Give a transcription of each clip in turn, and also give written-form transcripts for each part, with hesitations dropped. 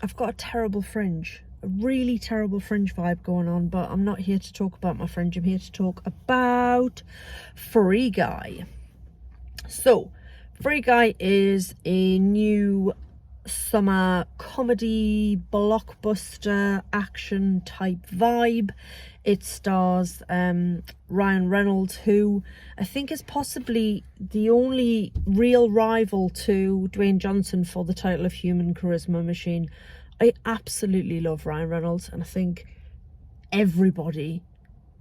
I've got a terrible fringe, a really terrible fringe vibe going on, but I'm not here to talk about my fringe. I'm here to talk about Free Guy. So, Free Guy is a new summer comedy blockbuster action type vibe. It stars Ryan Reynolds, who I think is possibly the only real rival to Dwayne Johnson for the title of Human Charisma Machine. I absolutely love Ryan Reynolds, and I think everybody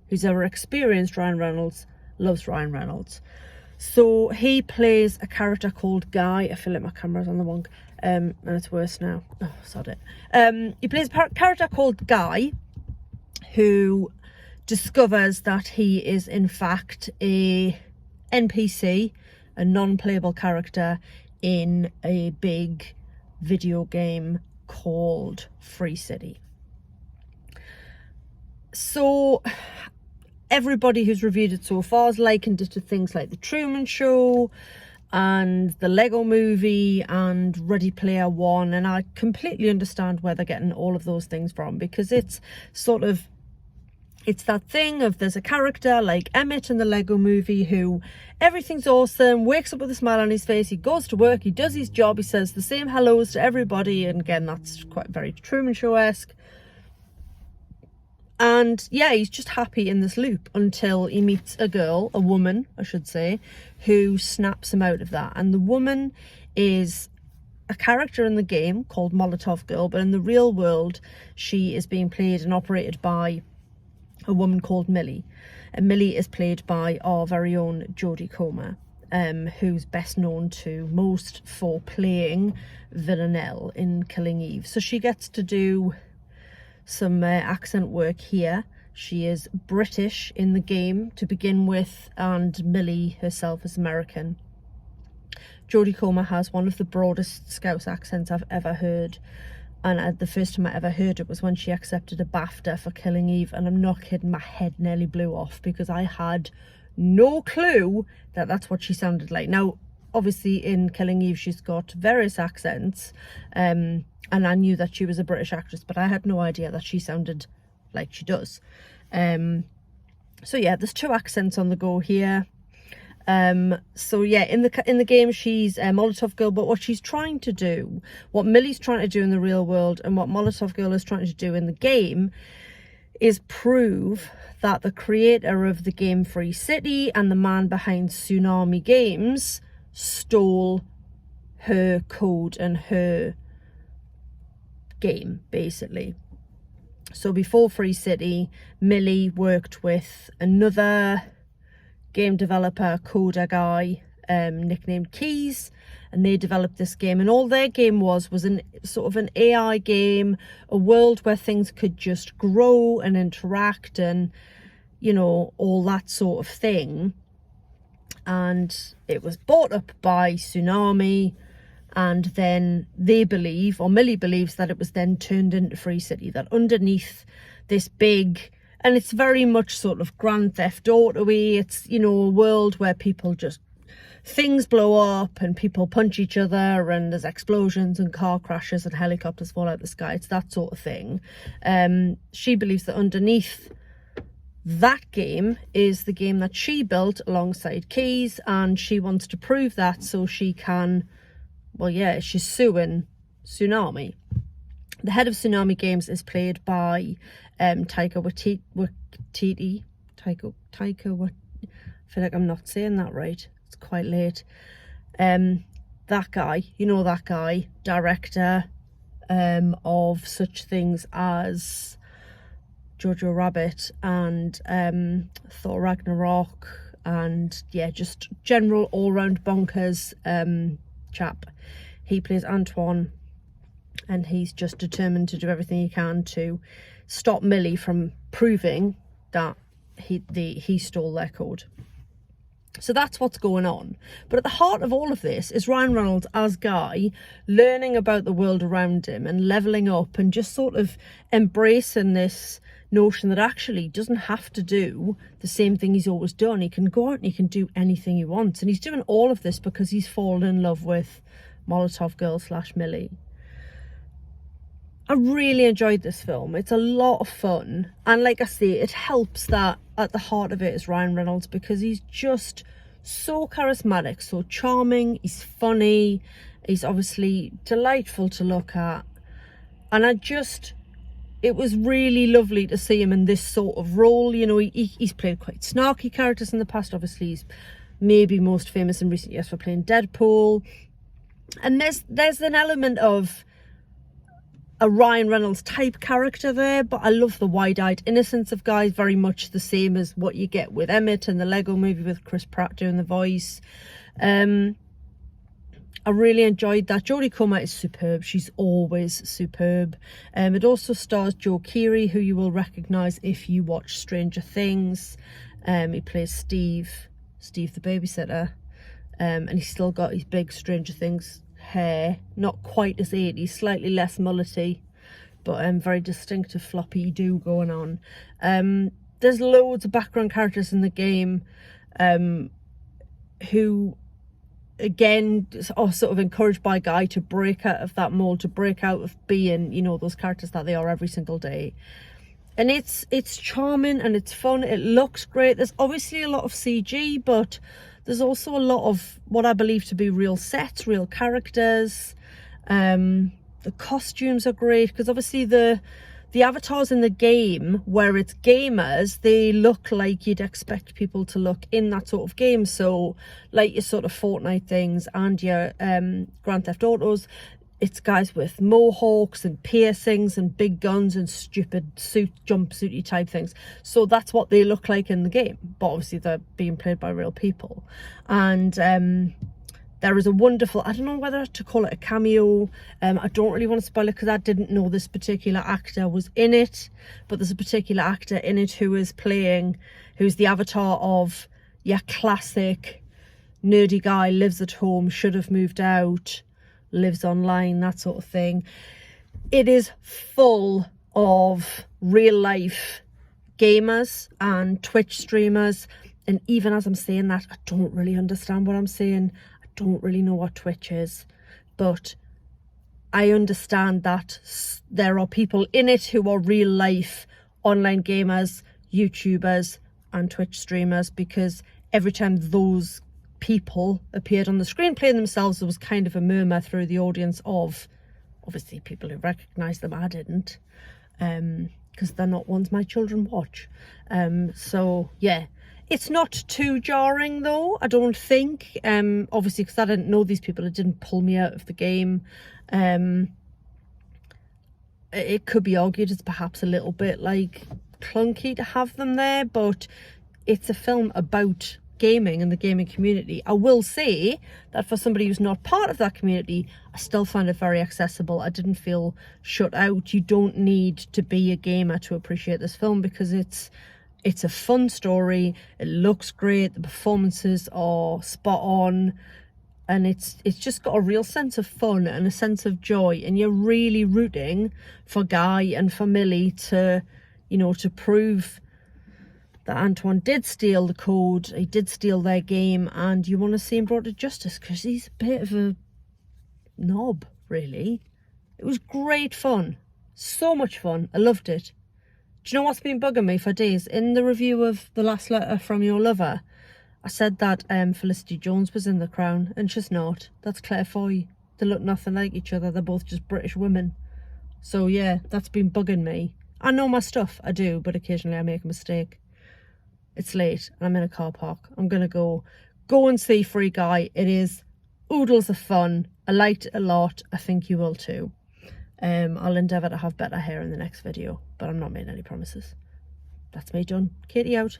who's ever experienced Ryan Reynolds loves Ryan Reynolds. So he plays a character called Guy. I feel like my camera's on the wrong, and it's worse now. Oh, sod it. He plays a character called Guy, who discovers that he is in fact a NPC, a non-playable character in a big video game called Free City. So everybody who's reviewed it so far has likened it to things like The Truman Show and The Lego Movie and Ready Player One, and I completely understand where they're getting all of those things from, because it's that thing of there's a character like Emmett in the Lego Movie who everything's awesome, wakes up with a smile on his face, he goes to work, he does his job, he says the same hellos to everybody, and again that's quite very Truman Show-esque. And yeah, he's just happy in this loop until he meets a girl, a woman, I should say, who snaps him out of that. And the woman is a character in the game called Molotov Girl, but in the real world, she is being played and operated by a woman called Millie. And Millie is played by our very own Jodie Comer, who's best known to most for playing Villanelle in Killing Eve. So she gets to do some accent work here. She is British in the game to begin with, and Millie herself is American. Jodie Comer has one of the broadest Scouse accents I've ever heard, and the first time I ever heard it was when she accepted a BAFTA for Killing Eve, and I'm not kidding, my head nearly blew off because I had no clue that that's what she sounded like. Now obviously in Killing Eve she's got various accents, and I knew that she was a British actress, but I had no idea that she sounded like she does. So yeah, there's two accents on the go here. So yeah, in the game she's a Molotov Girl, but what she's trying to do, what Millie's trying to do in the real world and what Molotov Girl is trying to do in the game, is prove that the creator of the game Free City and the man behind Tsunami Games stole her code and her game, basically. So before Free City, Millie worked with another game developer, coder guy, nicknamed Keys, and they developed this game, and all their game was an sort of an AI game, a world where things could just grow and interact and, you know, all that sort of thing. And it was bought up by Tsunami, and then they believe, or Millie believes, that it was then turned into Free City, that underneath this big, and it's very much sort of Grand Theft Auto-y, it's, you know, a world where people just, things blow up and people punch each other and there's explosions and car crashes and helicopters fall out of the sky. It's that sort of thing. She believes that underneath that game is the game that she built alongside Keys, and she wants to prove that so she can, well, yeah, she's suing Tsunami. The head of Tsunami Games is played by Taika Waititi. I feel like I'm not saying that right. It's quite late. That guy, you know, that guy, director of such things as Jojo Rabbit and Thor Ragnarok, and yeah, just general all-round bonkers chap. He plays Antoine, and he's just determined to do everything he can to stop Millie from proving that he stole their code. So that's what's going on. But at the heart of all of this is Ryan Reynolds as Guy, learning about the world around him and leveling up and just sort of embracing this notion that actually doesn't have to do the same thing he's always done. He can go out and he can do anything he wants. And he's doing all of this because he's fallen in love with Molotov Girl / Millie. I really enjoyed this film. It's a lot of fun, and like I say, it helps that at the heart of it is Ryan Reynolds, because he's just so charismatic, so charming, he's funny, he's obviously delightful to look at, and it was really lovely to see him in this sort of role. You know, he's played quite snarky characters in the past. Obviously, he's maybe most famous in recent years for playing Deadpool, and there's an element of a Ryan Reynolds type character there, but I love the wide-eyed innocence of Guy, very much the same as what you get with Emmett in the Lego movie with Chris Pratt doing the voice. I really enjoyed that. Jodie Comer is superb. She's always superb. It also stars Joe Keery, who you will recognise if you watch Stranger Things. He plays Steve the babysitter, and he's still got his big Stranger Things hair, not quite as 80s, slightly less mullety, but very distinctive floppy do going on. There's loads of background characters in the game who again are sort of encouraged by Guy to break out of that mold, to break out of being, you know, those characters that they are every single day. And it's charming and it's fun. It looks great. There's obviously a lot of CG, but there's also a lot of what I believe to be real sets, real characters. The costumes are great, because obviously the avatars in the game, where it's gamers, they look like you'd expect people to look in that sort of game. So like your sort of Fortnite things and your Grand Theft Autos, it's guys with mohawks and piercings and big guns and stupid jumpsuity type things. So that's what they look like in the game, but obviously they're being played by real people. And there is a wonderful, I don't know whether to call it a cameo, I don't really want to spoil it because I didn't know this particular actor was in it, but there's a particular actor in it who's the avatar of your classic nerdy guy, lives at home, should have moved out, lives online, that sort of thing. It is full of real life gamers and Twitch streamers, and even as I'm saying that, I don't really understand what I'm saying. I don't really know what Twitch is, but I understand that there are people in it who are real life online gamers, YouTubers and Twitch streamers, because every time those people appeared on the screen playing themselves, there was kind of a murmur through the audience of obviously people who recognised them. I didn't, because they're not ones my children watch. So yeah, it's not too jarring though, I don't think, obviously because I didn't know these people, it didn't pull me out of the game. It could be argued it's perhaps a little bit like clunky to have them there, but it's a film about gaming and the gaming community. I will say that for somebody who's not part of that community, I still find it very accessible. I didn't feel shut out. You don't need to be a gamer to appreciate this film, because it's a fun story, it looks great, the performances are spot on, and it's just got a real sense of fun and a sense of joy, and you're really rooting for Guy and for Millie to, you know, to prove that Antoine did steal the code, he did steal their game, and you want to see him brought to justice, because he's a bit of a knob, really. It was great fun, so much fun, I loved it. Do you know what's been bugging me for days? In the review of The Last Letter from Your Lover, I said that Felicity Jones was in The Crown, and she's not. That's Claire Foy. They look nothing like each other, they're both just British women. So yeah, that's been bugging me. I know my stuff, I do, but occasionally I make a mistake. It's late and I'm in a car park. I'm gonna go and see Free Guy. It is oodles of fun. I liked it a lot. I think you will too. I'll endeavour to have better hair in the next video, but I'm not making any promises. That's me done. Katie out.